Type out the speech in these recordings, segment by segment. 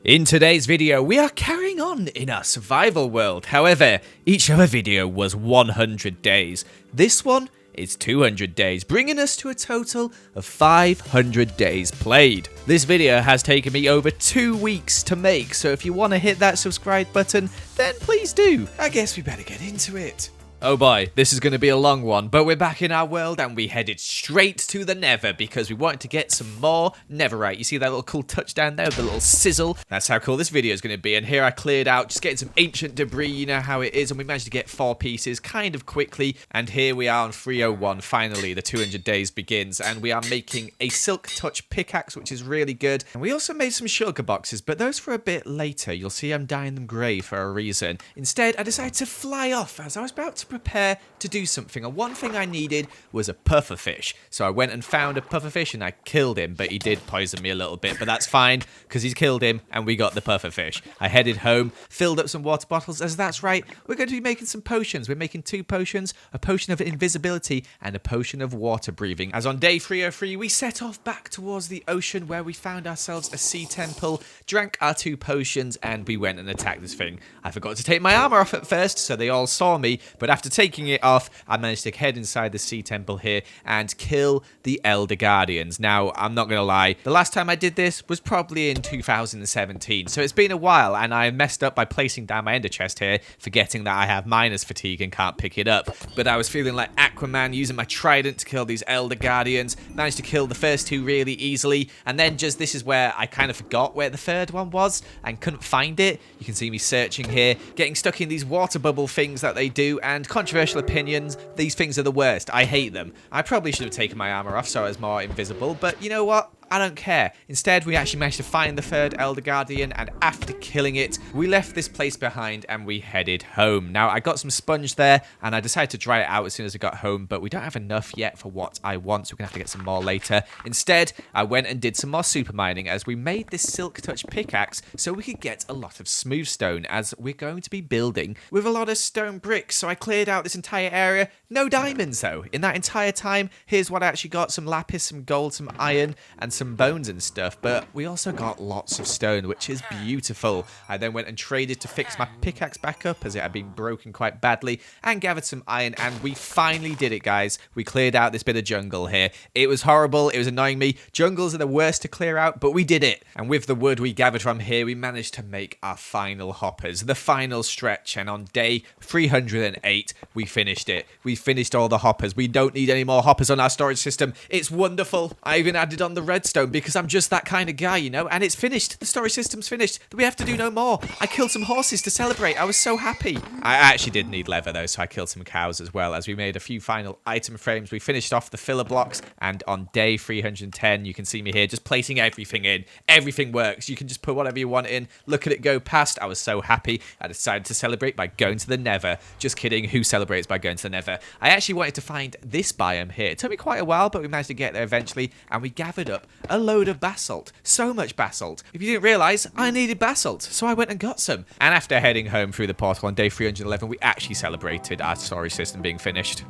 In today's video, we are carrying on in our survival world. However, each other video was 100 days. This one is 200 days, bringing us to a total of 500 days played. This video has taken me over 2 weeks to make, so if you want to hit that subscribe button, then please do. I guess we better get into it. Oh boy, this is going to be a long one, but we're back in our world and we headed straight to the Nether because we wanted to get some more Netherite. You see that little cool touchdown there with the little sizzle? That's how cool this video is going to be. And here I cleared out, just getting some ancient debris, you know how it is, and we managed to get 4 pieces kind of quickly. And here we are on 301, finally, the 200 days begins, and we are making a silk touch pickaxe, which is really good. And we also made some sugar boxes, but those for a bit later. You'll see I'm dyeing them grey for a reason. Instead, I decided to fly off as I was about to prepare to do something, and one thing I needed was a pufferfish. So I went and found a pufferfish and I killed him, but he did poison me a little bit, but that's fine because he's killed him and we got the pufferfish. I headed home, filled up some water bottles, as that's right, we're going to be making some potions. We're making 2 potions, a potion of invisibility and a potion of water breathing. As on day 303, we set off back towards the ocean where we found ourselves a sea temple, drank our 2 potions, and we went and attacked this thing. I forgot to take my armor off at first, so they all saw me, but after taking it off, I managed to head inside the sea temple here and kill the Elder Guardians. Now, I'm not going to lie, the last time I did this was probably in 2017, so it's been a while, and I messed up by placing down my ender chest here, forgetting that I have miner's fatigue and can't pick it up. But I was feeling like Aquaman, using my trident to kill these Elder Guardians, managed to kill the first 2 really easily, and then just this is where I kind of forgot where the 3rd one was and couldn't find it. You can see me searching here, getting stuck in these water bubble things that they do, and controversial opinions, these things are the worst. I hate them. I probably should have taken my armor off so I was more invisible, but you know what? I don't care. Instead, we actually managed to find the 3rd Elder Guardian, and after killing it, we left this place behind and we headed home. Now, I got some sponge there, and I decided to dry it out as soon as I got home, but we don't have enough yet for what I want, so we're going to have to get some more later. Instead, I went and did some more super mining as we made this silk touch pickaxe so we could get a lot of smooth stone, as we're going to be building with a lot of stone bricks. So I cleared out this entire area. No diamonds, though. In that entire time, here's what I actually got: some lapis, some gold, some iron, and some bones and stuff, but we also got lots of stone, which is beautiful. I then went and traded to fix my pickaxe back up as it had been broken quite badly, and gathered some iron, and we finally did it, guys. We cleared out this bit of jungle here. It was horrible, it was annoying me. Jungles are the worst to clear out, but we did it. And with the wood we gathered from here, we managed to make our final hoppers, the final stretch, and on day 308 we finished it. We finished all the hoppers. We don't need any more hoppers on our storage system. It's wonderful. I even added on the redstone because I'm just that kind of guy, you know, and it's finished. The storage system's finished. We have to do no more. I killed some horses to celebrate. I was so happy. I actually did need leather though, so I killed some cows as well, as we made a few final item frames. We finished off the filler blocks, and on day 310, you can see me here just placing everything in. Everything works. You can just put whatever you want in. Look at it go past. I was so happy. I decided to celebrate by going to the Nether. Just kidding. Who celebrates by going to the Nether? I actually wanted to find this biome here. It took me quite a while, but we managed to get there eventually, and we gathered up a load of basalt. So much basalt. If you didn't realize, I needed basalt, so I went and got some. And after heading home through the portal on day 311, we actually celebrated our storage system being finished.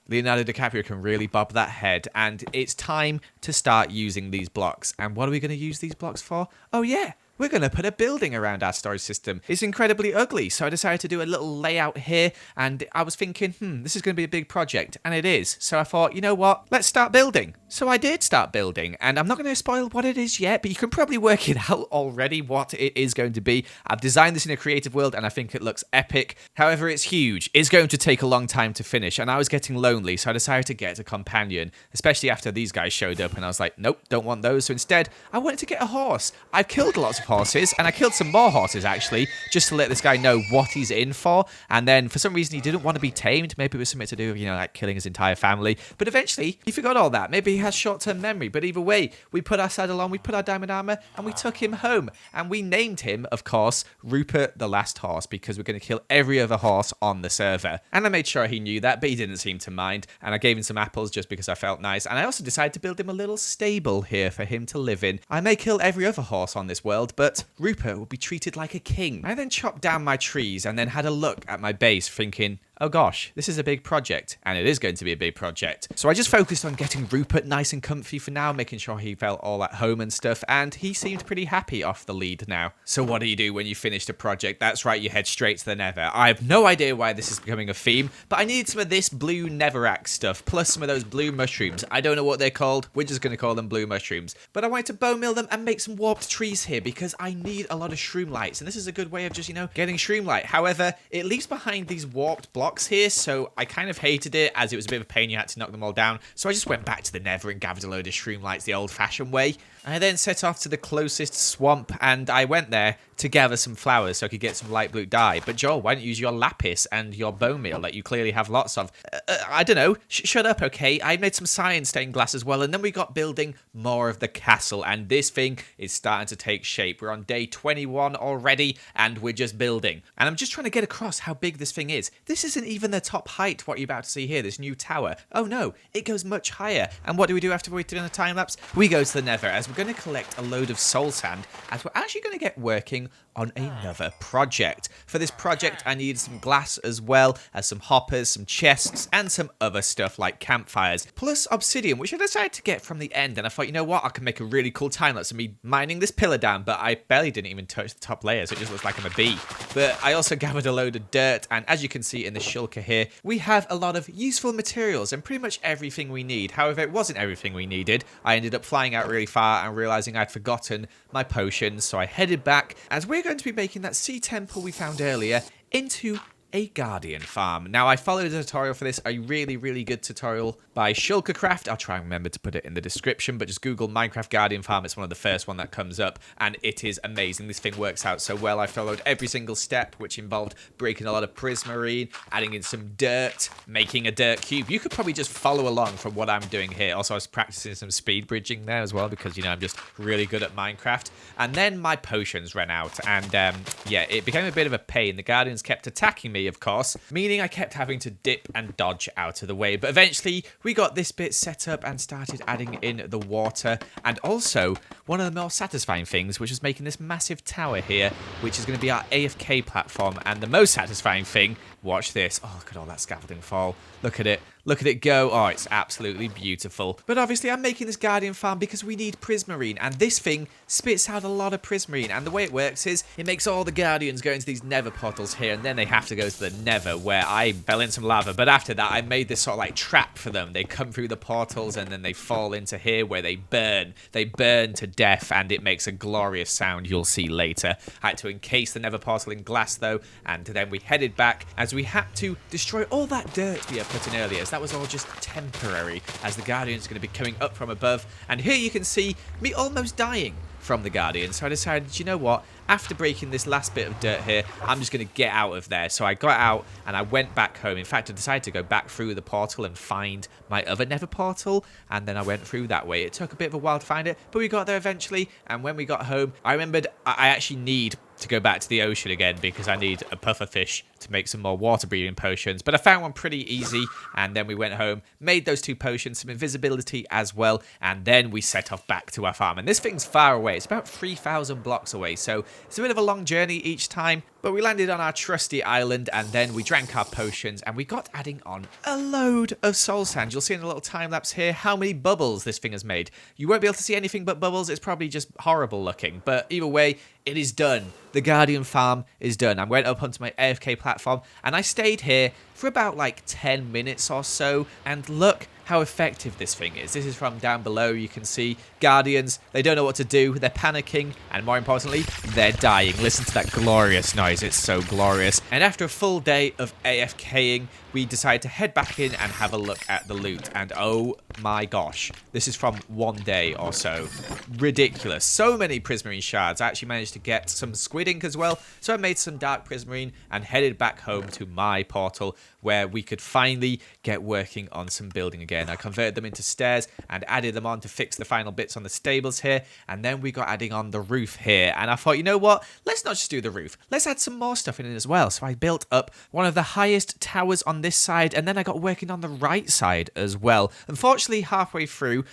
Leonardo DiCaprio can really bob that head, and it's time to start using these blocks. And what are we going to use these blocks for? Oh yeah, we're going to put a building around our storage system. It's incredibly ugly, so I decided to do a little layout here, and I was thinking, this is going to be a big project, and it is. So I thought, you know what, let's start building. So I did start building, and I'm not going to spoil what it is yet, but you can probably work it out already what it is going to be. I've designed this in a creative world, and I think it looks epic. However, it's huge. It's going to take a long time to finish, and I was getting lonely, so I decided to get a companion, especially after these guys showed up, and I was like, nope, don't want those. So instead, I wanted to get a horse. I've killed lots of horses, and I killed some more horses, actually, just to let this guy know what he's in for. And then, for some reason, he didn't want to be tamed. Maybe it was something to do with, you know, like killing his entire family. But eventually, he forgot all that. Maybe he has short-term memory. But either way, we put our saddle on, we put our diamond armor, and we took him home. And we named him, of course, Rupert the Last Horse, because we're going to kill every other horse on the server. And I made sure he knew that, but he didn't seem to mind. And I gave him some apples just because I felt nice. And I also decided to build him a little stable here for him to live in. I may kill every other horse on this world, but Rupert will be treated like a king. I then chopped down my trees and then had a look at my base, thinking, oh gosh, this is a big project, and it is going to be a big project. So I just focused on getting Rupert nice and comfy for now, making sure he felt all at home and stuff, and he seemed pretty happy off the lead now. So what do you do when you finish a project? That's right, you head straight to the Nether. I have no idea why this is becoming a theme, but I needed some of this blue netherrack stuff, plus some of those blue mushrooms. I don't know what they're called, we're just going to call them blue mushrooms. But I wanted to bone mill them and make some warped trees here, because I need a lot of shroom lights, and this is a good way of just, getting shroom light. However, it leaves behind these warped blocks here, so I kind of hated it, as it was a bit of a pain, you had to knock them all down. So I just went back to the Nether and gathered a load of shroom lights the old-fashioned way. I then set off to the closest swamp, and I went there to gather some flowers so I could get some light blue dye. But Joel, why don't you use your lapis and your bone meal that you clearly have lots of? I don't know. Shut up, okay? I made some cyan stained glass as well, and then we got building more of the castle, and this thing is starting to take shape. We're on day 21 already, and we're just building. And I'm just trying to get across how big this thing is. This isn't even the top height, what you're about to see here, this new tower. Oh no, it goes much higher. And what do we do after we've done a time lapse? We go to the Nether, as we're going to collect a load of soul sand, as we're actually going to get working on another project. For this project, I needed some glass as well as some hoppers, some chests, and some other stuff like campfires, plus obsidian, which I decided to get from the end. And I thought, you know what, I can make a really cool time lapse of me mining this pillar down, but I barely didn't even touch the top layers. It just looks like I'm a bee. But I also gathered a load of dirt, and as you can see in the shulker here, we have a lot of useful materials and pretty much everything we need. However, it wasn't everything we needed. I ended up flying out really far and realizing I'd forgotten my potions, so I headed back, as we're going to be making that sea temple we found earlier into a guardian farm. Now, I followed a tutorial for this, a really, really good tutorial by Shulkercraft. I'll try and remember to put it in the description, but just Google Minecraft Guardian Farm. It's one of the first one that comes up, and it is amazing. This thing works out so well. I followed every single step, which involved breaking a lot of prismarine, adding in some dirt, making a dirt cube. You could probably just follow along from what I'm doing here. Also, I was practicing some speed bridging there as well, because, I'm just really good at Minecraft. And then my potions ran out, and yeah, it became a bit of a pain. The Guardians kept attacking me, of course, meaning I kept having to dip and dodge out of the way. But eventually, we got this bit set up and started adding in the water, and also one of the more satisfying things, which was making this massive tower here, which is going to be our AFK platform. And the most satisfying thing, watch this. Oh, look at all that scaffolding fall. Look at it. Look at it go. Oh, it's absolutely beautiful. But obviously, I'm making this guardian farm because we need prismarine, and this thing spits out a lot of prismarine. And the way it works is it makes all the guardians go into these nether portals here, and then they have to go to the nether, where I fell in some lava. But after that, I made this sort of like trap for them. They come through the portals, and then they fall into here where they burn. They burn to death, and it makes a glorious sound you'll see later. I had to encase the nether portal in glass, though, and then we headed back, as we had to destroy all that dirt we had put in earlier. That was all just temporary, as the Guardian's going to be coming up from above. And here you can see me almost dying from the Guardian. So I decided, you know what? After breaking this last bit of dirt here, I'm just going to get out of there. So I got out and I went back home. In fact, I decided to go back through the portal and find my other nether portal. And then I went through that way. It took a bit of a while to find it, but we got there eventually. And when we got home, I remembered I actually need to go back to the ocean again, because I need a puffer fish to make some more water breathing potions. But I found one pretty easy, and then we went home, made those 2 potions, some invisibility as well, and then we set off back to our farm. And this thing's far away. It's about 3,000 blocks away, so it's a bit of a long journey each time. But we landed on our trusty island, and then we drank our potions, and we got adding on a load of soul sand. You'll see in a little time lapse here how many bubbles this thing has made. You won't be able to see anything but bubbles. It's probably just horrible looking, but either way, it is done. The Guardian Farm is done. I went up onto my AFK platform, and I stayed here for about like 10 minutes or so, and look how effective this thing is. This is from down below. You can see Guardians, they don't know what to do. They're panicking, and more importantly, they're dying. Listen to that glorious noise. It's so glorious. And after a full day of AFKing, we decided to head back in and have a look at the loot. And oh my gosh, this is from 1 day or so. Ridiculous. So many prismarine shards. I actually managed to get some squid ink as well. So I made some dark prismarine and headed back home to my portal, where we could finally get working on some building again. I converted them into stairs and added them on to fix the final bits on the stables here. And then we got adding on the roof here. And I thought, you know what? Let's not just do the roof. Let's add some more stuff in it as well. So I built up one of the highest towers on this side, and then I got working on the right side as well. Unfortunately, halfway through,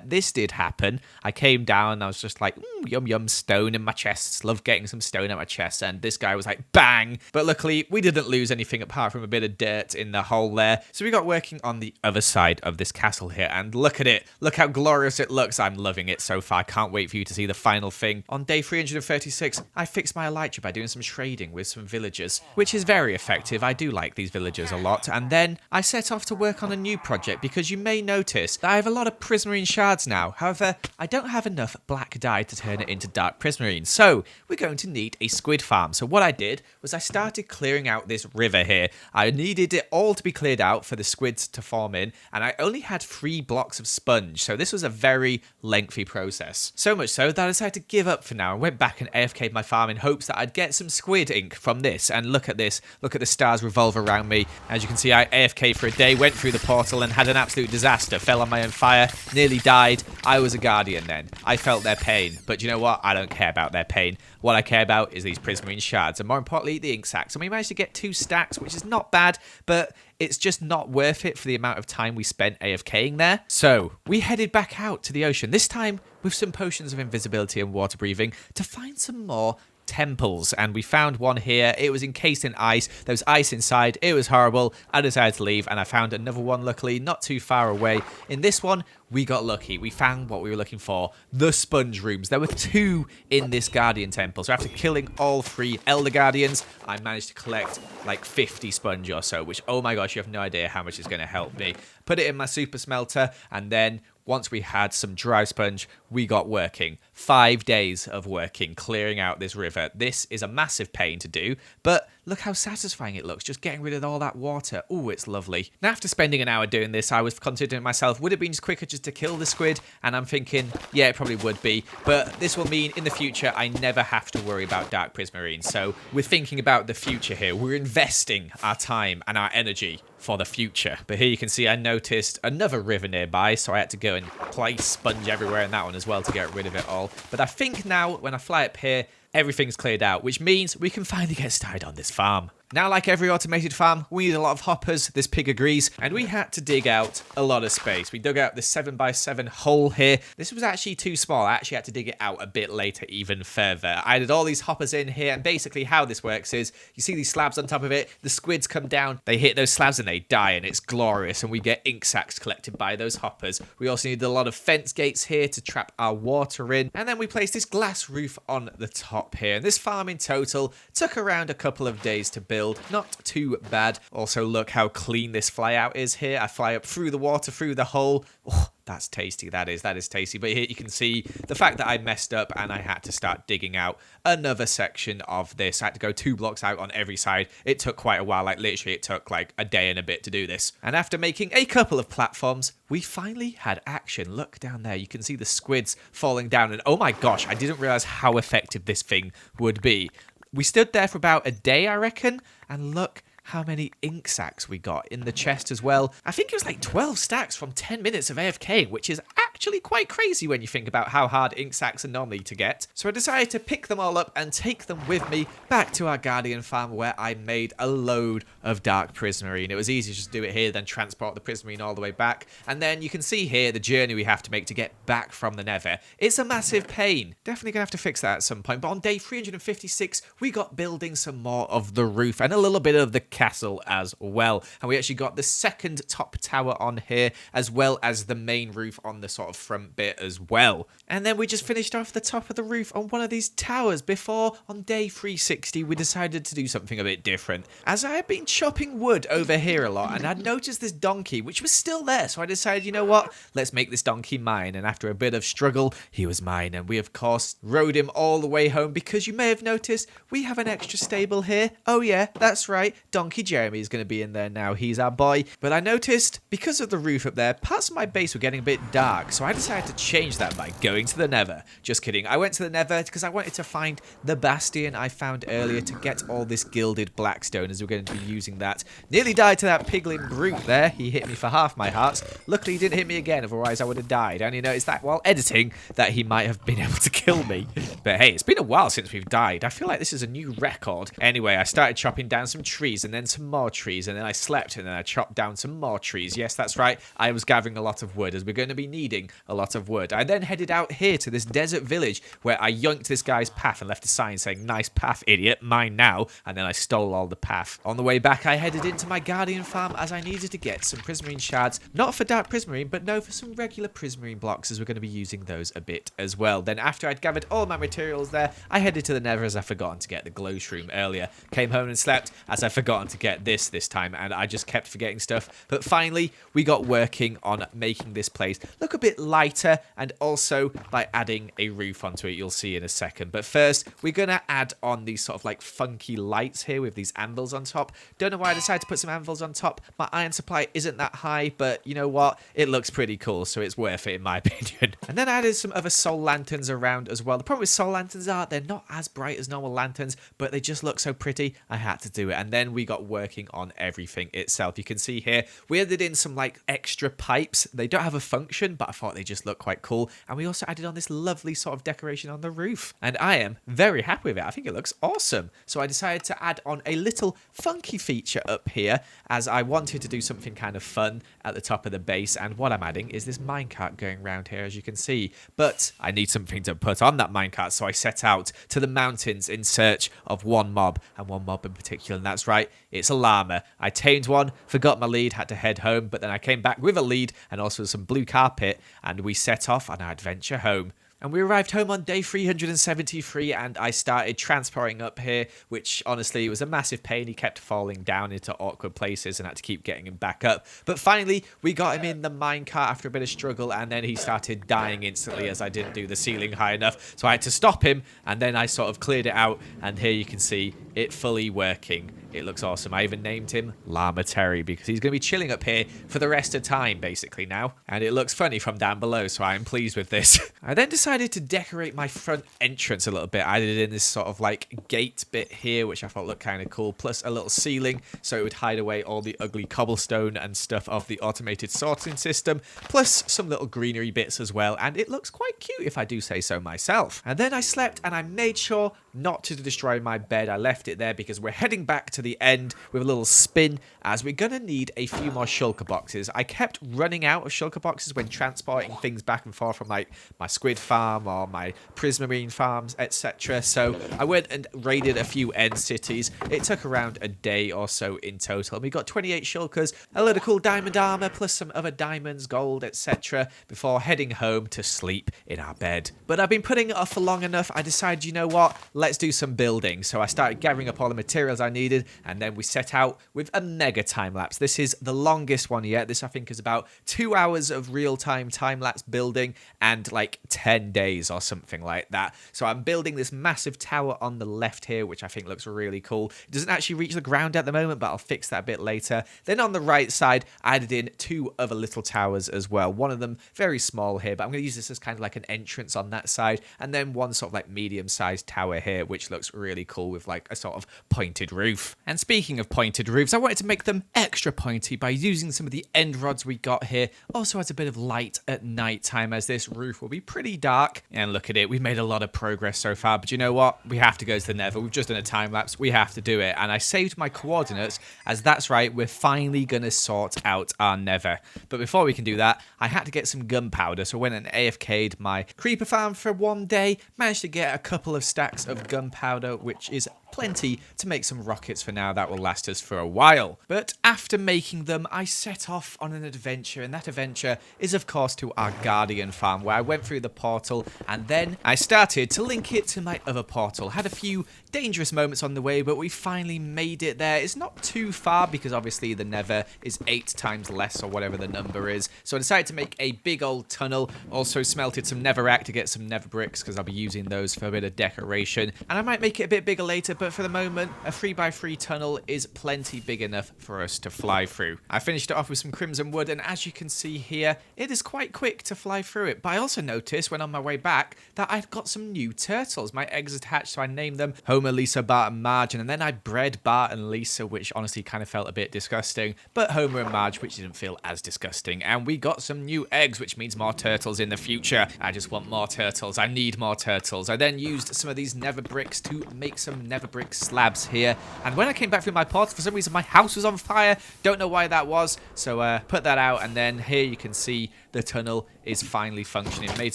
this did happen. I came down and I was just like, yum yum, stone in my chest. Love getting some stone at my chest, and this guy was like, bang! But luckily, we didn't lose anything apart from a bit of dirt in the hole there. So we got working on the other side of this castle here, and look at it. Look how glorious it looks. I'm loving it so far. Can't wait for you to see the final thing. On day 336, I fixed my elytra by doing some trading with some villagers, which is very effective. I do like these villagers a lot. And then I set off to work on a new project, because you may notice that I have a lot of prismarine shards now. However, I don't have enough black dye to turn it into dark prismarine, so we're going to need a squid farm. So what I did was I started clearing out this river here. I needed it all to be cleared out for the squids to form in, and I only had 3 blocks of sponge, so this was a very lengthy process. So much so that I decided to give up for now and went back and AFK'd my farm in hopes that I'd get some squid ink from this. And look at this. Look at the stars revolve around me. As you can see, I AFK'd for a day, went through the portal and had an absolute disaster. Fell on my own fire, nearly died. I was a guardian then. I felt their pain, but you know what? I don't care about their pain. What I care about is these prismarine shards, and more importantly, the ink sacks. And we managed to get 2 stacks, which is not bad, but it's just not worth it for the amount of time we spent AFKing there. So we headed back out to the ocean, this time with some potions of invisibility and water breathing, to find some more temples. And we found one here. It was encased in ice. There was ice inside. It was horrible. I decided to leave, and I found another one, luckily not too far away. In this one, we got lucky. We found what we were looking for, the sponge rooms. There were 2 in this guardian temple, so after killing all 3 elder guardians, I managed to collect like 50 sponge or so, which, oh my gosh, you have no idea how much it's going to help me. Put it in my super smelter, and then once we had some dry sponge, we got working. 5 days of working, clearing out this river. This is a massive pain to do, but look how satisfying it looks, just getting rid of all that water. Ooh, it's lovely. Now, after spending an hour doing this, I was considering myself, would it have been just quicker just to kill the squid? And I'm thinking, yeah, it probably would be, but this will mean in the future, I never have to worry about dark prismarine. So we're thinking about the future here. We're investing our time and our energy for the future. But here you can see I noticed another river nearby, so I had to go and place sponge everywhere in that one as well to get rid of it all. But I think now when I fly up here, everything's cleared out, which means we can finally get started on this farm. Now, like every automated farm, we need a lot of hoppers, this pig agrees, and we had to dig out a lot of space. We dug out this 7x7 hole here. This was actually too small. I actually had to dig it out a bit later, even further. I added all these hoppers in here, and basically how this works is, you see these slabs on top of it, the squids come down, they hit those slabs and they die, and it's glorious, and we get ink sacks collected by those hoppers. We also need a lot of fence gates here to trap our water in, and then we place this glass roof on the top here. And this farm in total took around a couple of days to build. Not too bad. Also, look how clean this fly out is here. I fly up through the water, through the hole. Oh, that's tasty. That is tasty. But here you can see the fact that I messed up and I had to start digging out another section of this. I had to go 2 blocks out on every side. It took quite a while. Like literally it took like a day and a bit to do this. And after making a couple of platforms, we finally had action. Look down there. You can see the squids falling down. And oh my gosh, I didn't realize how effective this thing would be. We stood there for about a day, I reckon, and look how many ink sacks we got in the chest as well. I think it was like 12 stacks from 10 minutes of AFK, which is actually quite crazy when you think about how hard ink sacks are normally to get. So I decided to pick them all up and take them with me back to our guardian farm, where I made a load of dark prismarine. It was easy to just do it here, then transport the prismarine all the way back. And then you can see here the journey we have to make to get back from the nether. It's a massive pain. Definitely gonna have to fix that at some point. But on day 356, we got building some more of the roof and a little bit of the castle as well. And we actually got the second top tower on here, as well as the main roof on the sort of front bit as well. And then we just finished off the top of the roof on one of these towers before, on day 360, we decided to do something a bit different. As I had been chopping wood over here a lot, and I'd noticed this donkey, which was still there, so I decided, you know what, let's make this donkey mine. And after a bit of struggle, he was mine, and we of course rode him all the way home, because you may have noticed we have an extra stable here. Oh yeah, that's right, Donkey Jeremy is going to be in there now. He's our boy. But I noticed, because of the roof up there, parts of my base were getting a bit dark, so so I decided to change that by going to the Nether. Just kidding. I went to the Nether because I wanted to find the bastion I found earlier to get all this gilded blackstone, as we're going to be using that. Nearly died to that piglin brute there. He hit me for half my hearts. Luckily, he didn't hit me again, otherwise I would have died. I only noticed that while editing that he might have been able to kill me. But hey, it's been a while since we've died. I feel like this is a new record. Anyway, I started chopping down some trees and then some more trees, and then I slept and then I chopped down some more trees. Yes, that's right. I was gathering a lot of wood, as we're going to be needing a lot of wood. I then headed out here to this desert village where I yoinked this guy's path and left a sign saying, "Nice path, idiot, mine now," and then I stole all the path. On the way back, I headed into my guardian farm as I needed to get some prismarine shards, not for dark prismarine, but no, for some regular prismarine blocks, as we're going to be using those a bit as well. Then after I'd gathered all my materials there, I headed to the Nether as I forgotten to get the glow shroom earlier. Came home and slept as I forgotten to get this time, and I just kept forgetting stuff. But finally, we got working on making this place look a bit lighter, and also by adding a roof onto it. You'll see in a second. But first, we're going to add on these sort of like funky lights here with these anvils on top. Don't know why I decided to put some anvils on top. My iron supply isn't that high, but you know what? It looks pretty cool, so it's worth it in my opinion. And then I added some other soul lanterns around as well. The problem with soul lanterns are they're not as bright as normal lanterns, but they just look so pretty. I had to do it. And then we got working on everything itself. You can see here, we added in some like extra pipes. They don't have a function, but I thought they just look quite cool. And we also added on this lovely sort of decoration on the roof. And I am very happy with it. I think it looks awesome. So I decided to add on a little funky feature up here, as I wanted to do something kind of fun at the top of the base. And what I'm adding is this minecart going around here, as you can see. But I need something to put on that minecart, so I set out to the mountains in search of one mob, and one mob in particular, and that's right, it's a llama. I tamed one, forgot my lead, had to head home, but then I came back with a lead and also some blue carpet, and we set off on our adventure home. And we arrived home on day 373, and I started transporting up here, which honestly was a massive pain. He kept falling down into awkward places and had to keep getting him back up. But finally, we got him in the minecart after a bit of struggle, and then he started dying instantly as I didn't do the ceiling high enough. So I had to stop him, and then I sort of cleared it out, and here you can see it fully working. It looks awesome. I even named him Llama Terry because he's going to be chilling up here for the rest of time, basically, now. And it looks funny from down below, so I'm pleased with this. I then decided to decorate my front entrance a little bit. I added in this sort of like gate bit here, which I thought looked kind of cool, plus a little ceiling so it would hide away all the ugly cobblestone and stuff of the automated sorting system, plus some little greenery bits as well. And it looks quite cute, if I do say so myself. And then I slept, and I made sure not to destroy my bed. I left it there because we're heading back to the end with a little spin, as we're going to need a few more shulker boxes. I kept running out of shulker boxes when transporting things back and forth from like my Squid Farm or my prismarine farms, etc. So I went and raided a few end cities. It took around a day or so in total. We got 28 shulkers, a load of cool diamond armor, plus some other diamonds, gold, etc. before heading home to sleep in our bed. But I've been putting it off for long enough. I decided, you know what? Let's do some building. So I started gathering up all the materials I needed, and then we set out with a mega time lapse. This is the longest one yet. This I think is about 2 hours of real-time time-lapse building and like 10 days or something like that. So I'm building this massive tower on the left here, which I think looks really cool. It doesn't actually reach the ground at the moment, but I'll fix that a bit later. Then on the right side, I added in 2 other little towers as well. One of them very small here, but I'm going to use this as kind of like an entrance on that side, and then one sort of like medium-sized tower here, which looks really cool with like a sort of pointed roof. And speaking of pointed roofs, I wanted to make them extra pointy by using some of the end rods we got here. Also adds a bit of light at night time, as this roof will be pretty dark. And look at it, we've made a lot of progress so far, but you know what? We have to go to the Nether. We've just done a time lapse. We have to do it. And I saved my coordinates, as that's right, we're finally going to sort out our Nether. But before we can do that, I had to get some gunpowder. So I went and AFK'd my creeper farm for one day, managed to get a couple of stacks of gunpowder, which is plenty to make some rockets for now that will last us for a while. But after making them, I set off on an adventure, and that adventure is of course to our guardian farm, where I went through the portal, and then I started to link it to my other portal. Had a few dangerous moments on the way, but we finally made it there. It's not too far because obviously the Nether is 8 times less, or whatever the number is. So I decided to make a big old tunnel. Also smelted some netherrack to get some nether bricks, because I'll be using those for a bit of decoration, and I might make it a bit bigger later, but for the moment, a 3x3 tunnel is plenty big enough for us to fly through. I finished it off with some crimson wood, and as you can see here, it is quite quick to fly through it. But I also noticed when on my way back that I've got some new turtles. My eggs had hatched, so I named them Homer, Lisa, Bart, and Marge, and then I bred Bart and Lisa, which honestly kind of felt a bit disgusting, but Homer and Marge, which didn't feel as disgusting. And we got some new eggs, which means more turtles in the future. I just want more turtles. I need more turtles. I then used some of these nether bricks to make some nether brick slabs here. And when I came back through my portal, for some reason my house was on fire. Don't know why that was. So put that out, and then here you can see the tunnel is finally functioning. Made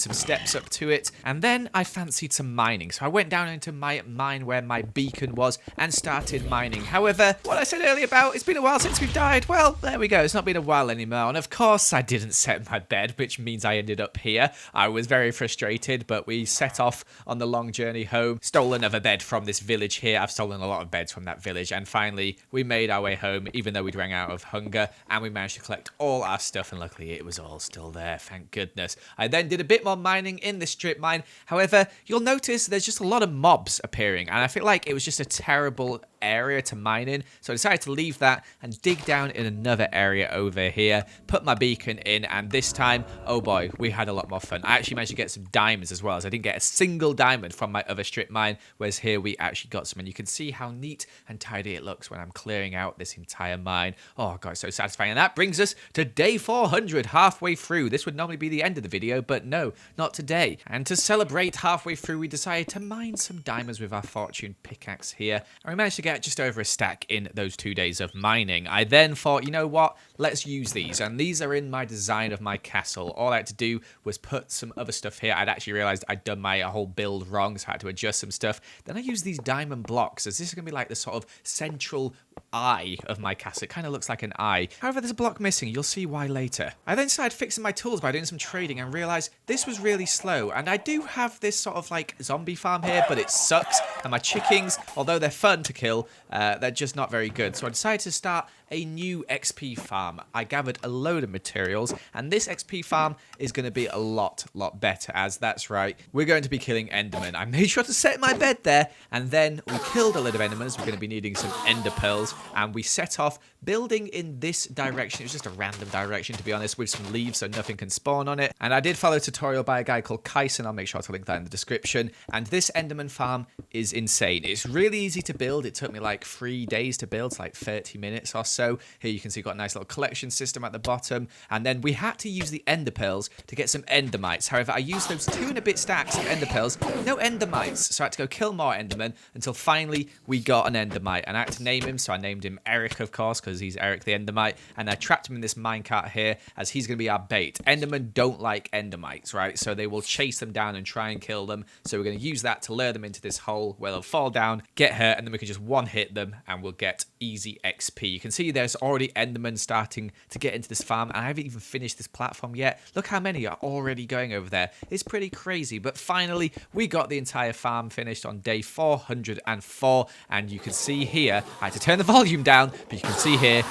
some steps up to it, and then I fancied some mining. So I went down into my mine where my beacon was and started mining. However, what I said earlier about it's been a while since we've died, well, there we go. It's not been a while anymore. And of course, I didn't set my bed, which means I ended up here. I was very frustrated, but we set off on the long journey home. Stole another bed from this village here. I've stolen a lot of beds from that village, and finally we made our way home, even though we'd rang out of hunger, and we managed to collect all our stuff, and luckily it was all still there, thank goodness. I then did a bit more mining in this strip mine. However, you'll notice there's just a lot of mobs appearing, and I feel like it was just a terrible area to mine in, so I decided to leave that and dig down in another area over here, put my beacon in, and this time, oh boy, we had a lot more fun. I actually managed to get some diamonds as well, as I didn't get a single diamond from my other strip mine, whereas here we actually got some, and you can see how neat and tidy it looks when I'm clearing out this entire mine. Oh god, it's so satisfying. And that brings us to day 400, halfway through. This would normally be the end of the video, but no, not today. And to celebrate halfway through, we decided to mine some diamonds with our fortune pickaxe here, and we managed to get just over a stack in those 2 days of mining. I then thought, you know what, let's use these, and these are in my design of my castle. All I had to do was put some other stuff here. I'd actually realized I'd done my whole build wrong, so I had to adjust some stuff. Then I used these diamond blocks, as this is going to be like the sort of central eye of my castle. It kind of looks like an eye. However, there's a block missing. You'll see why later. I then started fixing my tools by doing some trading and realized this was really slow, and I do have this sort of like zombie farm here, but it sucks, and my chickens, although they're fun to kill, they're just not very good. So I decided to start a new XP farm. I gathered a load of materials, and this XP farm is going to be a lot better, as that's right, we're going to be killing Endermen. I made sure to set my bed there, and then we killed a load of Endermans. We're going to be needing some Ender pearls, and we set off building in this direction. It was just a random direction, to be honest, with some leaves so nothing can spawn on it. And I did follow a tutorial by a guy called Kyson. I'll make sure to link that in the description. And this Enderman farm is insane. It's really easy to build. It took me like 3 days to build, like 30 minutes or so. Here you can see got a nice little collection system at the bottom. And then we had to use the Ender pearls to get some Endermites. However, I used those 2 and a bit stacks of Ender pearls, no Endermites. So I had to go kill more Endermen until finally we got an Endermite. And I had to name him, so I named him Eric, of course, because he's Eric the Endermite. And I trapped him in this minecart here, as he's going to be our bait. Endermen don't like Endermites, right? So they will chase them down and try and kill them. So we're going to use that to lure them into this hole where they'll fall down, get hurt, and then we can just one-hit them and we'll get easy XP. You can see there's already Endermen starting to get into this farm, and I haven't even finished this platform yet. Look how many are already going over there. It's pretty crazy, but finally we got the entire farm finished on day 404, and you can see here, I had to turn the volume down, but you can see here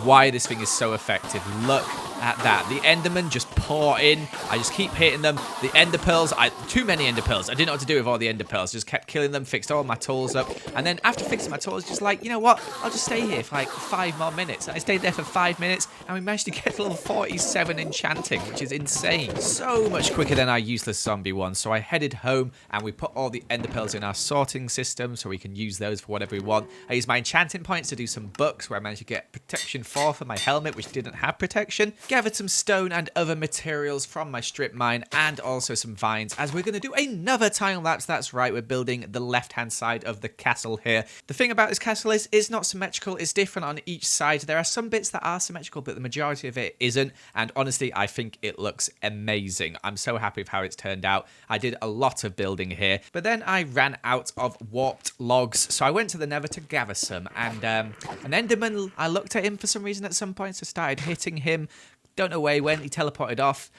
why this thing is so effective. Look at that. The Endermen just pour in. I just keep hitting them. The Ender pearls, too many Ender pearls. I didn't know what to do with all the Ender pearls. Just kept killing them, fixed all my tools up. And then after fixing my tools, just like, you know what? I'll just stay here for like 5 more minutes. And I stayed there for 5 minutes, and we managed to get level 47 enchanting, which is insane. So much quicker than our useless zombie one. So I headed home, and we put all the Ender pearls in our sorting system so we can use those for whatever we want. I used my enchanting points to do some books where I managed to get protection 4 for my helmet, which didn't have protection. Gathered some stone and other materials from my strip mine, and also some vines, as we're going to do another time lapse. That's right, we're building the left hand side of the castle here. The thing about this castle is it's not symmetrical. It's different on each side. There are some bits that are symmetrical, but the majority of it isn't, and honestly I think it looks amazing. I'm so happy with how it's turned out. I did a lot of building here, but then I ran out of warped logs, so I went to the nether to gather some, and an Enderman, I looked at him for some reason at some point, so I started hitting him. Don't know where he went. He teleported off.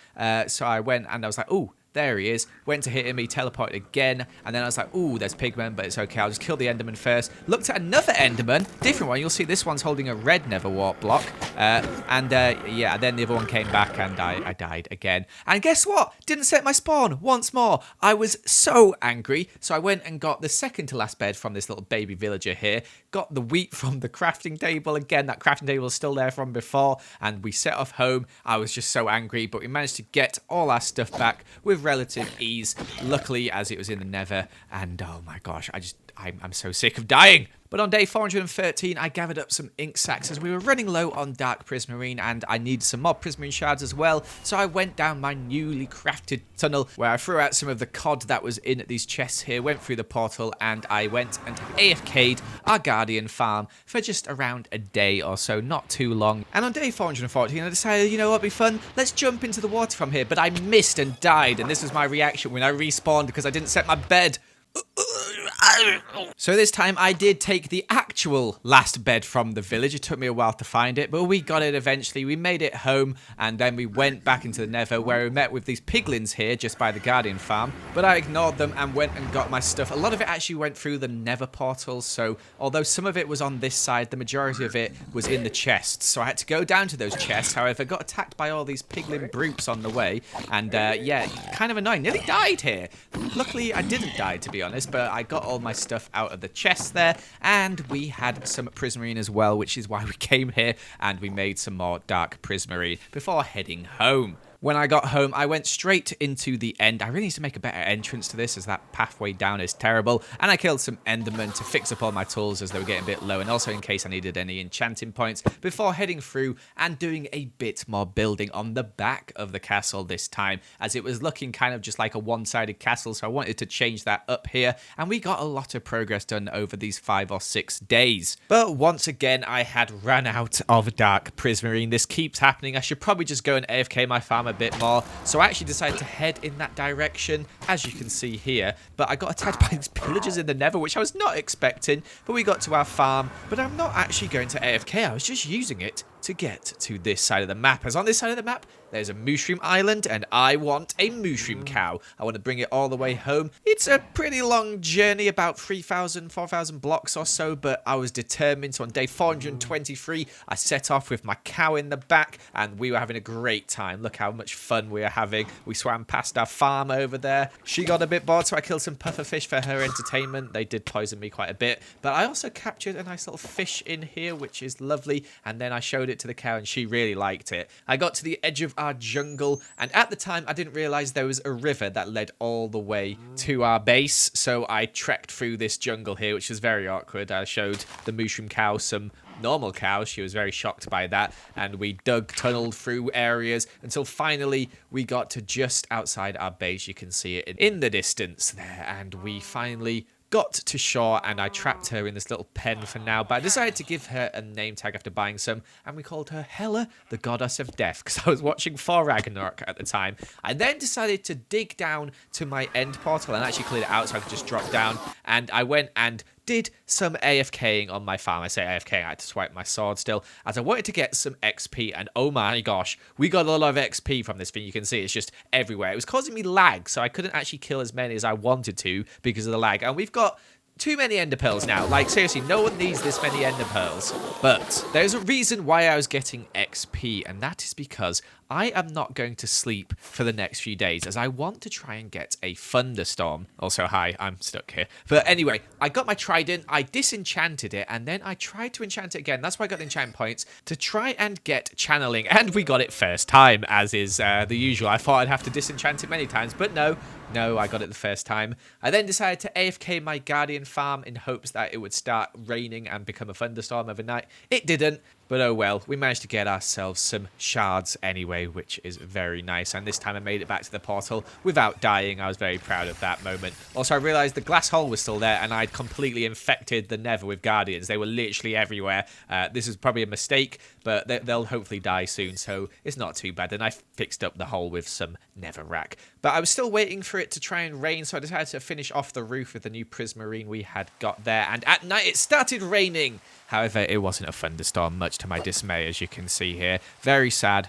So I went and I was like, oh, There he is. Went to hit him, he teleported again, and then I was like, ooh, there's pigmen, but it's okay. I'll just kill the Enderman first. Looked at another Enderman, different one. You'll see this one's holding a red never warp block. Yeah, then the other one came back and I died again. And guess what? Didn't set my spawn once more. I was so angry, so I went and got the second to last bed from this little baby villager here. Got the wheat from the crafting table again. That crafting table was still there from before, and we set off home. I was just so angry, but we managed to get all our stuff back with relative ease. Luckily, as it was in the nether, and oh my gosh, I'm so sick of dying. But on day 413, I gathered up some ink sacks as we were running low on dark prismarine, and I needed some more prismarine shards as well. So I went down my newly crafted tunnel where I threw out some of the cod that was in these chests here, went through the portal, and I went and AFK'd our Guardian farm for just around a day or so, not too long. And on day 414, I decided, you know what, be fun, let's jump into the water from here. But I missed and died, and this was my reaction when I respawned because I didn't set my bed. So this time I did take the actual last bed from the village. It took me a while to find it, but we got it eventually. We made it home, and then we went back into the nether where we met with these piglins here just by the Guardian farm. But I ignored them and went and got my stuff. A lot of it actually went through the nether portal, so although some of it was on this side, the majority of it was in the chests. So I had to go down to those chests. However, got attacked by all these piglin brutes on the way, and yeah, kind of annoying. Nearly died here. Luckily, I didn't die, to be honest, but I got all my stuff out of the chest there, and we had some prismarine as well, which is why we came here, and we made some more dark prismarine before heading home. When I got home, I went straight into the end. I really need to make a better entrance to this, as that pathway down is terrible. And I killed some Endermen to fix up all my tools as they were getting a bit low, and also in case I needed any enchanting points, before heading through and doing a bit more building on the back of the castle this time, as it was looking kind of just like a one-sided castle, so I wanted to change that up here. And we got a lot of progress done over these 5 or 6 days. But once again, I had ran out of dark prismarine. This keeps happening. I should probably just go and AFK my farm a bit more, so I actually decided to head in that direction, as you can see here. But I got attacked by these pillagers in the nether, which I was not expecting. But we got to our farm, but I'm not actually going to AFK. I was just using it to get to this side of the map, as on this side of the map there's a mushroom island, and I want a mushroom cow. I want to bring it all the way home. It's a pretty long journey, about 3,000, 4,000 blocks or so, but I was determined. So on day 423, I set off with my cow in the back, and we were having a great time. Look how much fun we were having. We swam past our farm over there. She got a bit bored, so I killed some pufferfish for her entertainment. They did poison me quite a bit, but I also captured a nice little fish in here, which is lovely, and then I showed it to the cow, and she really liked it. I got to the edge of our jungle, and at the time I didn't realize there was a river that led all the way to our base, so I trekked through this jungle here, which was very awkward. I showed the mushroom cow some normal cows. She was very shocked by that, and we tunneled through areas until finally we got to just outside our base. You can see it in the distance there, and we finally got to shore, and I trapped her in this little pen for now, but I decided to give her a name tag after buying some, and we called her Hela, the goddess of death, because I was watching Thor Ragnarok at the time. I then decided to dig down to my end portal and actually clear it out so I could just drop down, and I went and did some AFKing on my farm. I say AFK, I had to swipe my sword still, as I wanted to get some XP, and oh my gosh, we got a lot of XP from this thing. You can see it's just everywhere. It was causing me lag, so I couldn't actually kill as many as I wanted to because of the lag, and we've got too many ender pearls now. Like, seriously, no one needs this many ender pearls. But there's a reason why I was getting XP, and that is because I am not going to sleep for the next few days, as I want to try and get a thunderstorm. Also, hi, I'm stuck here. But anyway, I got my trident, I disenchanted it, and then I tried to enchant it again. That's why I got the enchant points, to try and get channeling, and we got it first time, as is the usual. I thought I'd have to disenchant it many times, but no, I got it the first time. I then decided to AFK my Guardian farm in hopes that it would start raining and become a thunderstorm overnight. It didn't. But oh well, we managed to get ourselves some shards anyway, which is very nice. And this time I made it back to the portal without dying. I was very proud of that moment. Also, I realized the glass hole was still there, and I'd completely infected the nether with guardians. They were literally everywhere. This is probably a mistake, but they'll hopefully die soon, so it's not too bad. And I fixed up the hole with some netherrack. But I was still waiting for it to try and rain, so I decided to finish off the roof with the new prismarine we had got there. And at night, it started raining. However, it wasn't a thunderstorm, much to my dismay, as you can see here. Very sad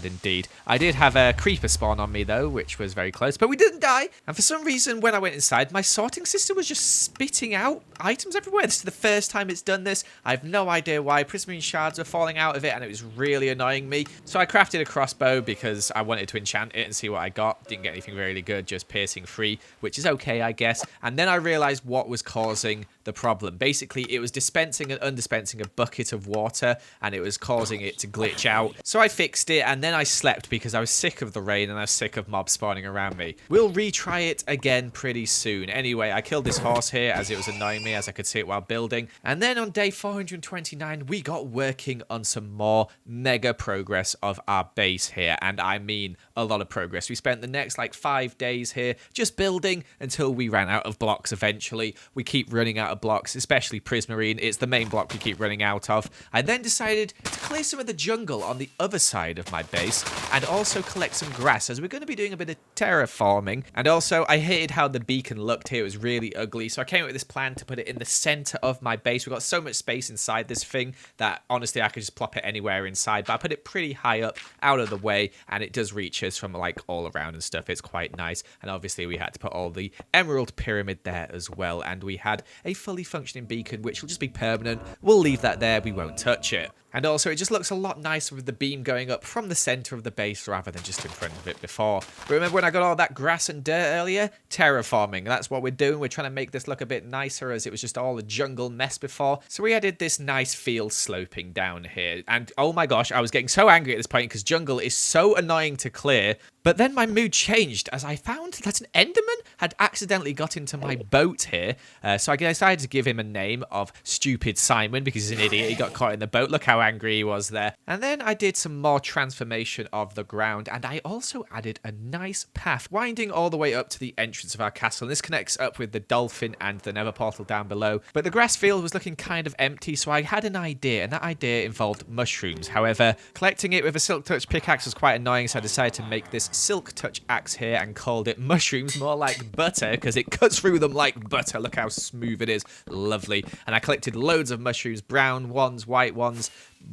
indeed. I did have a creeper spawn on me, though, which was very close, but we didn't die. And for some reason, when I went inside, my sorting system was just spitting out items everywhere. This is the first time it's done this. I have no idea why. Prismarine shards were falling out of it, and it was really annoying me. So I crafted a crossbow because I wanted to enchant it and see what I got. Didn't get anything really good, just piercing 3, which is okay, I guess. And then I realized what was causing the problem. Basically, it was dispensing and undispensing a bucket of water, and it was causing it to glitch out. So I fixed it, and then I slept because I was sick of the rain and I was sick of mobs spawning around me. We'll retry it again pretty soon. Anyway, I killed this horse here as it was annoying me, as I could see it while building. And then on day 429, we got working on some more mega progress of our base here. And I mean a lot of progress. We spent the next like 5 days here just building until we ran out of blocks eventually. We keep running out of blocks, especially prismarine. It's the main block we keep running out of. I then decided to clear some of the jungle on the other side of my base and also collect some grass, as we're going to be doing a bit of terraforming. And also, I hated how the beacon looked here. It was really ugly, so I came up with this plan to put it in the center of my base. We've got so much space inside this thing that honestly I could just plop it anywhere inside, but I put it pretty high up out of the way, and it does reach us from like all around and stuff. It's quite nice. And obviously we had to put all the emerald pyramid there as well, and we had a fully functioning beacon which will just be permanent. We'll leave that there, we won't touch it. And also, it just looks a lot nicer with the beam going up from the center of the base rather than just in front of it before. But remember when I got all that grass and dirt earlier? Terraforming. That's what we're doing. We're trying to make this look a bit nicer, as it was just all a jungle mess before. So we added this nice field sloping down here. And oh my gosh, I was getting so angry at this point because jungle is so annoying to clear. But then my mood changed as I found that an Enderman had accidentally got into my boat here. So I decided to give him a name of Stupid Simon because he's an idiot. He got caught in the boat. Look how angry he was there. And then I did some more transformation of the ground, and I also added a nice path winding all the way up to the entrance of our castle. And this connects up with the dolphin and the nether portal down below. But the grass field was looking kind of empty, so I had an idea, and that idea involved mushrooms. However, collecting it with a silk touch pickaxe was quite annoying, so I decided to make this silk touch axe here and called it mushrooms, more like butter, because it cuts through them like butter. Look how smooth it is. Lovely. And I collected loads of mushrooms, brown ones, white ones,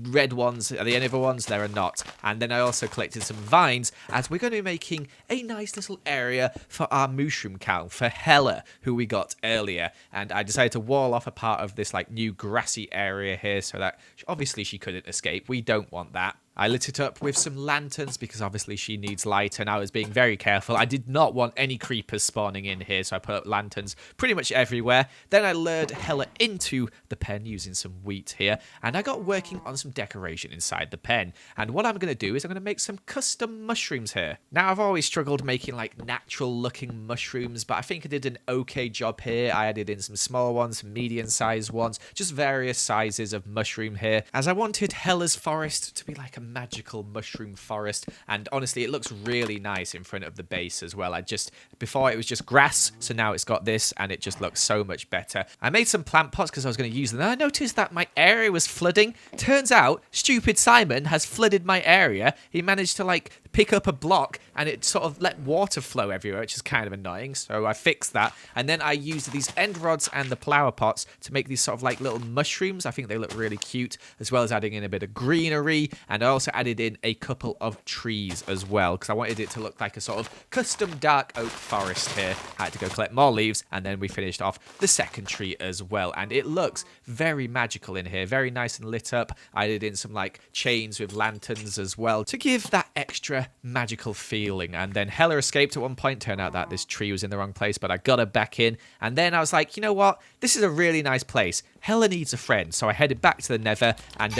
red ones. Are there any other ones? There are not. And then I also collected some vines, as we're going to be making a nice little area for our mushroom cow, for Hella, who we got earlier. And I decided to wall off a part of this like new grassy area here so that obviously she couldn't escape. We don't want that. I lit it up with some lanterns because obviously she needs light, and I was being very careful. I did not want any creepers spawning in here, so I put up lanterns pretty much everywhere. Then I lured Hella into the pen using some wheat here, and I got working on some decoration inside the pen. And what I'm going to do is I'm going to make some custom mushrooms here. Now, I've always struggled making like natural looking mushrooms, but I think I did an okay job here. I added in some small ones, some medium-sized ones, just various sizes of mushroom here, as I wanted Hella's forest to be like a magical mushroom forest. And honestly, it looks really nice in front of the base as well. Before it was just grass, so now it's got this, and it just looks so much better. I made some plant pots because I was going to use them, and I noticed that my area was flooding. Turns out Stupid Simon has flooded my area. He managed to like pick up a block and it sort of let water flow everywhere, which is kind of annoying. So I fixed that, and then I used these end rods and the flower pots to make these sort of like little mushrooms. I think they look really cute, as well as adding in a bit of greenery. And I also added in a couple of trees as well, because I wanted it to look like a sort of custom dark oak forest here. I had to go collect more leaves, and then we finished off the second tree as well. And it looks very magical in here, very nice and lit up. I added in some like chains with lanterns as well to give that extra magical feeling. And then Hella escaped at one point. Turned out that this tree was in the wrong place, but I got her back in. And then I was like, you know what? This is a really nice place. Hella needs a friend. So I headed back to the nether, and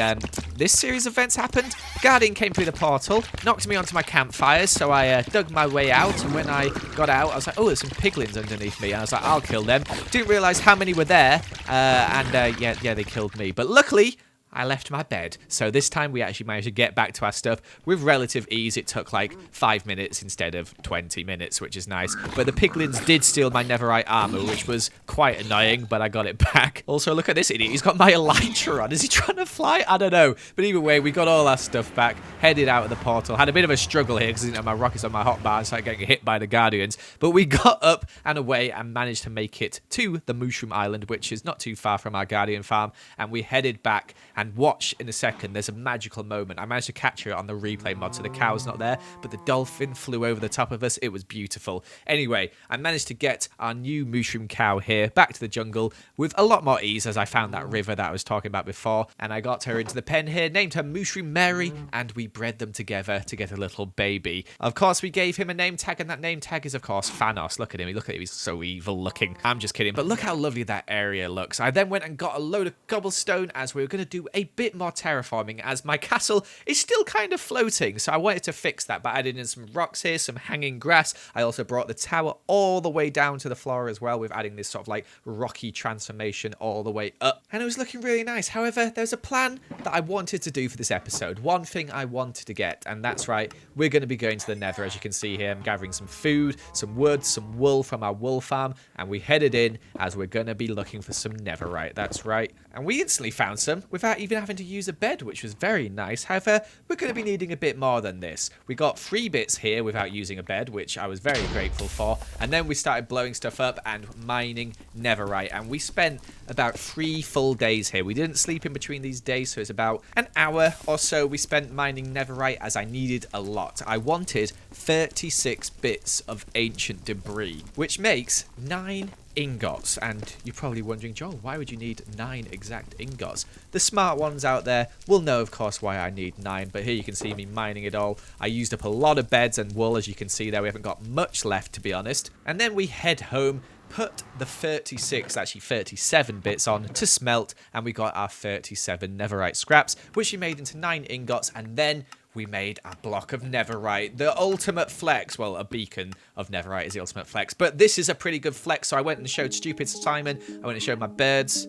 this series of events happened. Guardian came through the portal, knocked me onto my campfires, so I dug my way out. And when I got out, I was like, oh, there's some piglins underneath me. And I was like, I'll kill them. Didn't realize how many were there. Yeah, they killed me. But luckily, I left my bed. So this time we actually managed to get back to our stuff with relative ease. It took like 5 minutes instead of 20 minutes, which is nice. But the piglins did steal my netherite armor, which was quite annoying, but I got it back. Also, look at this idiot. He's got my elytra on. Is he trying to fly? I don't know. But either way, we got all our stuff back, headed out of the portal. Had a bit of a struggle here because I didn't have my rockets on my hotbar and started getting hit by the guardians. But we got up and away and managed to make it to the Mushroom Island, which is not too far from our guardian farm. And we headed back, and watch in a second. There's a magical moment. I managed to capture it on the replay mod, so the cow's not there, but the dolphin flew over the top of us. It was beautiful. Anyway, I managed to get our new mushroom cow here back to the jungle with a lot more ease, as I found that river that I was talking about before, and I got her into the pen here, named her Mushroom Mary, and we bred them together to get a little baby. Of course, we gave him a name tag, and that name tag is, of course, Thanos. Look at him. Look at him. He's so evil looking. I'm just kidding, but look how lovely that area looks. I then went and got a load of cobblestone, as we were going to do a bit more terraforming, as my castle is still kind of floating, so I wanted to fix that by adding in some rocks here, some hanging grass. I also brought the tower all the way down to the floor as well, with adding this sort of like rocky transformation all the way up, and it was looking really nice. However, there's a plan that I wanted to do for this episode. One thing I wanted to get, and that's right, we're going to be going to the Nether. As you can see here, I'm gathering some food, some wood, some wool from our wool farm, and we headed in as we're going to be looking for some netherite. That's right, and we instantly found some without even having to use a bed, which was very nice. However, we're going to be needing a bit more than this. We got 3 bits here without using a bed, which I was very grateful for, and then we started blowing stuff up and mining netherite, and we spent about 3 full days here. We didn't sleep in between these days, so it's about an hour or so we spent mining netherite, as I needed a lot. I wanted 36 bits of ancient debris, which makes 9 ingots. And you're probably wondering, Joel, why would you need 9 exact ingots? The smart ones out there will know, of course, why I need 9, but here you can see me mining it all. I used up a lot of beds and wool, as you can see there. We haven't got much left, to be honest. And then we head home, put the 37 bits on to smelt, and we got our 37 netherite scraps, which we made into 9 ingots, and then we made a block of netherite, the ultimate flex. Well, a beacon of netherite is the ultimate flex, but this is a pretty good flex, so I went and showed stupid Simon, I went and showed my birds.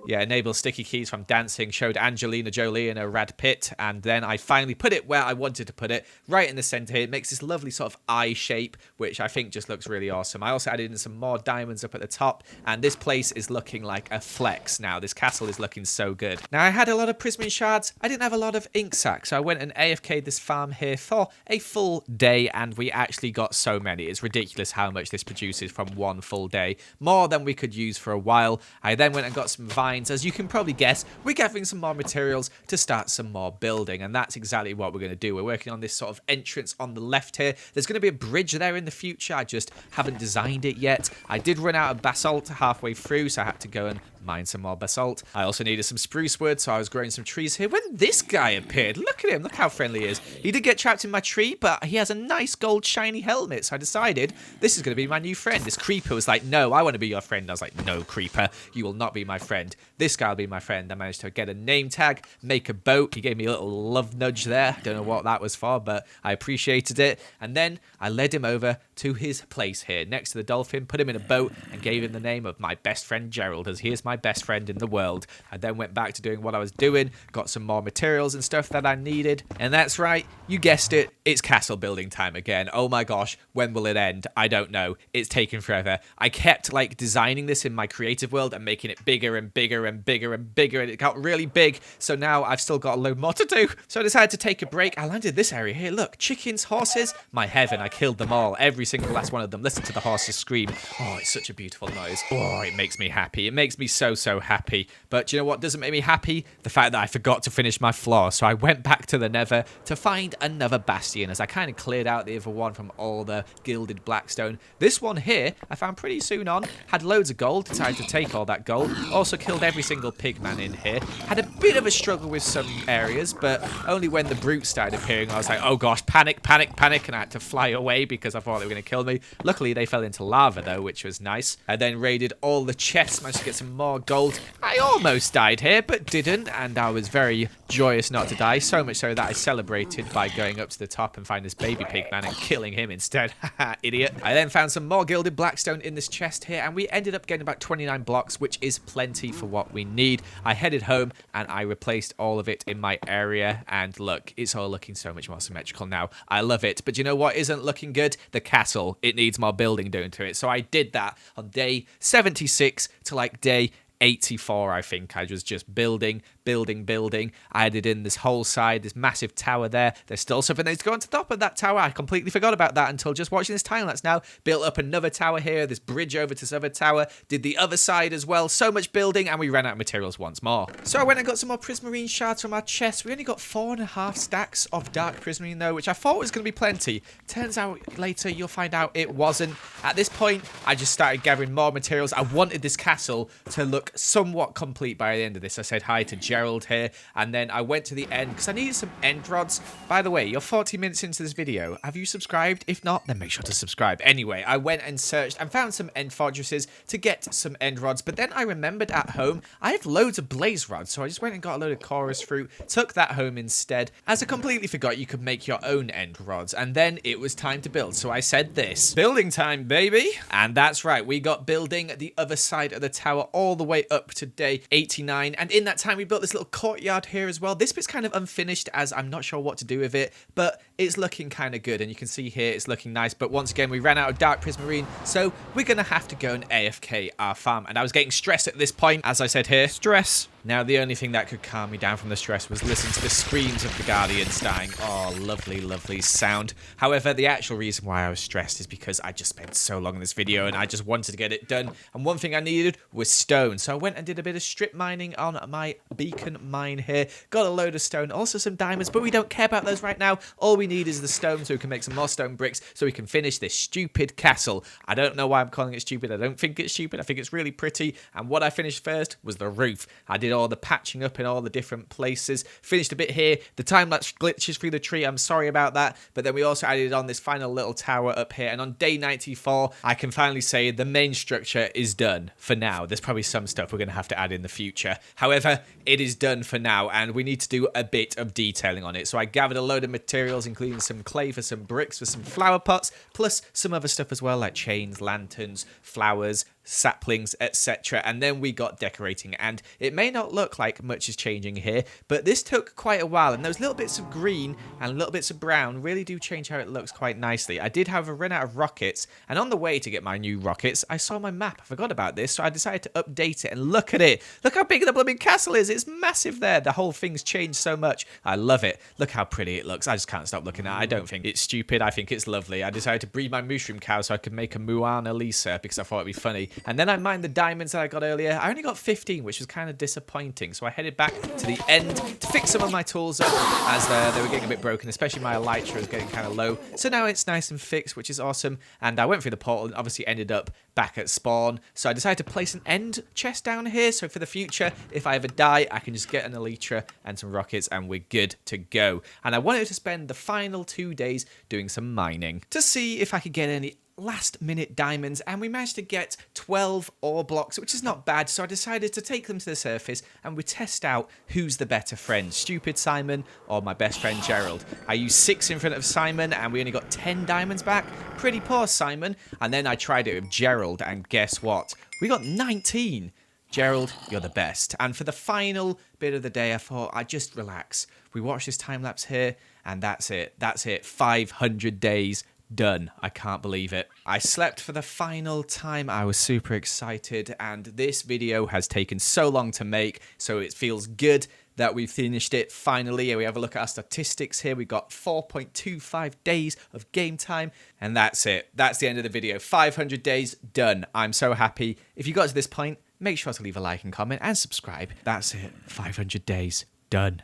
Yeah, enable sticky keys from dancing, showed Angelina Jolie in a rad pit, and then I finally put it where I wanted to put it, right in the center here. It makes this lovely sort of eye shape, which I think just looks really awesome. I also added in some more diamonds up at the top, and this place is looking like a flex now. This castle is looking so good. Now, I had a lot of prismarine shards. I didn't have a lot of ink sacks, so I went and AFK'd this farm here for a full day, and we actually got so many. It's ridiculous how much this produces from one full day. More than we could use for a while. I then went and got some vines. As you can probably guess, we're gathering some more materials to start some more building, and that's exactly what we're going to do. We're working on this sort of entrance on the left here. There's going to be a bridge there in the future. I just haven't designed it yet. I did run out of basalt halfway through, so I had to go and mine some more basalt. I also needed some spruce wood, so I was growing some trees here when this guy appeared. Look at him. Look how friendly he is. He did get trapped in my tree, but he has a nice gold shiny helmet, so I decided this is going to be my new friend. This creeper was like, no, I want to be your friend. I was like, no, creeper, you will not be my friend. This guy will be my friend. I managed to get a name tag, make a boat. He gave me a little love nudge there. Don't know what that was for, but I appreciated it. And then I led him over to his place here next to the dolphin, put him in a boat, and gave him the name of my best friend Gerald, as he is my best friend in the world. I then went back to doing what I was doing, got some more materials and stuff that I needed, and that's right, you guessed it, it's castle building time again. Oh my gosh, when will it end? I don't know. It's taken forever. I kept like designing this in my creative world and making it bigger and bigger and bigger and bigger, and it got really big, so now I've still got a load more to do. So I decided to take a break. I landed this area here. Look, chickens, horses, my heaven, I killed them all, every single last one of them. Listen to the horses scream. Oh, it's such a beautiful noise. Oh, it makes me happy. It makes me so happy. But do you know what doesn't make me happy? The fact that I forgot to finish my floor. So I went back to the Nether to find another bastion, as I kind of cleared out the other one from all the gilded blackstone. This one here I found pretty soon on, had loads of gold, decided to take all that gold, also killed every single pigman in here. Had a bit of a struggle with some areas, but only when the brutes started appearing I was like, oh gosh, panic, and I had to fly away because I thought they were going going to kill me. Luckily, they fell into lava, though, which was nice. I then raided all the chests, managed to get some more gold. I almost died here, but didn't, and I was very joyous not to die, so much so that I celebrated by going up to the top and finding this baby pig man and killing him instead. Haha, idiot. I then found some more gilded blackstone in this chest here, and we ended up getting about 29 blocks, which is plenty for what we need. I headed home, and I replaced all of it in my area, and look, it's all looking so much more symmetrical now. I love it, but you know what isn't looking good? The castle. It needs more building doing to it, so I did that on day 76 to like day 84, I think. I was just building. I added in this whole side, this massive tower there. There's still something that needs to go on top of that tower. I completely forgot about that until just watching this time lapse now. Built up another tower here, this bridge over to this other tower. Did the other side as well. So much building, and we ran out of materials once more. So I went and got some more prismarine shards from our chest. We only got 4.5 stacks of dark prismarine though, which I thought was going to be plenty. Turns out later you'll find out it wasn't. At this point, I just started gathering more materials. I wanted this castle to look somewhat complete by the end of this. I said hi to Gerald here, and then I went to the end because I needed some end rods. By the way, you're 40 minutes into this video. Have you subscribed? If not, then make sure to subscribe. Anyway, I went and searched and found some end fortresses to get some end rods, but then I remembered at home I have loads of blaze rods, so I just went and got a load of chorus fruit, took that home instead, as I completely forgot you could make your own end rods, and then it was time to build. So I said this, building time, baby. And that's right, we got building the other side of the tower all the way up to day 89, and in that time we built this little courtyard here as well. This bit's kind of unfinished as I'm not sure what to do with it, but it's looking kind of good, and you can see here it's looking nice. But once again, we ran out of dark prismarine, so we're gonna have to go and AFK our farm. And I was getting stressed at this point, as I said here, stress. Now, the only thing that could calm me down from the stress was listen to the screams of the Guardians dying. Oh, lovely, lovely sound. However, the actual reason why I was stressed is because I just spent so long in this video and I just wanted to get it done. And one thing I needed was stone. So I went and did a bit of strip mining on my beacon mine here. Got a load of stone, also some diamonds, but we don't care about those right now. All we need is the stone so we can make some more stone bricks so we can finish this stupid castle. I don't know why I'm calling it stupid. I don't think it's stupid. I think it's really pretty. And what I finished first was the roof. I did all the patching up in all the different places. Finished a bit here. The time-lapse glitches through the tree. I'm sorry about that. But then we also added on this final little tower up here. And on day 94, I can finally say the main structure is done for now. There's probably some stuff we're going to have to add in the future. However, it is done for now, and we need to do a bit of detailing on it. So I gathered a load of materials, including some clay for some bricks, for some flower pots, plus some other stuff as well, like chains, lanterns, flowers, saplings, etc. And then we got decorating, and it may not look like much is changing here, but this took quite a while, and those little bits of green and little bits of brown really do change how it looks quite nicely. I did, however, run out of rockets, and on the way to get my new rockets, I saw my map. I forgot about this, so I decided to update it, and look at it. Look how big the blooming castle is. It's massive there. The whole thing's changed so much. I love it. Look how pretty it looks. I just can't stop looking at it. I don't think it's stupid. I think it's lovely. I decided to breed my mushroom cow so I could make a Moana Lisa because I thought it'd be funny. And then I mined the diamonds that I got earlier. I only got 15, which was kind of disappointing. So I headed back to the end to fix some of my tools up as they were getting a bit broken, especially my elytra was getting kind of low. So now it's nice and fixed, which is awesome. And I went through the portal and obviously ended up back at spawn. So I decided to place an end chest down here. So for the future, if I ever die, I can just get an elytra and some rockets and we're good to go. And I wanted to spend the final 2 days doing some mining to see if I could get any last minute diamonds, and we managed to get 12 ore blocks, which is not bad. So I decided to take them to the surface and we test out who's the better friend, stupid Simon or my best friend Gerald. I used 6 in front of Simon and we only got 10 diamonds back. Pretty poor, Simon. And then I tried it with Gerald, and guess what? We got 19. Gerald, you're the best. And for the final bit of the day, I thought I'd just relax. We watched this time lapse here, and that's it. That's it. 500 days done. I can't believe it. I slept for the final time. I was super excited, and this video has taken so long to make, so it feels good that we finished it finally. We have a look at our statistics here. We got 4.25 days of game time, and that's it. That's the end of the video. 500 days done. I'm so happy. If you got to this point, make sure to leave a like and comment and subscribe. That's it. 500 days done.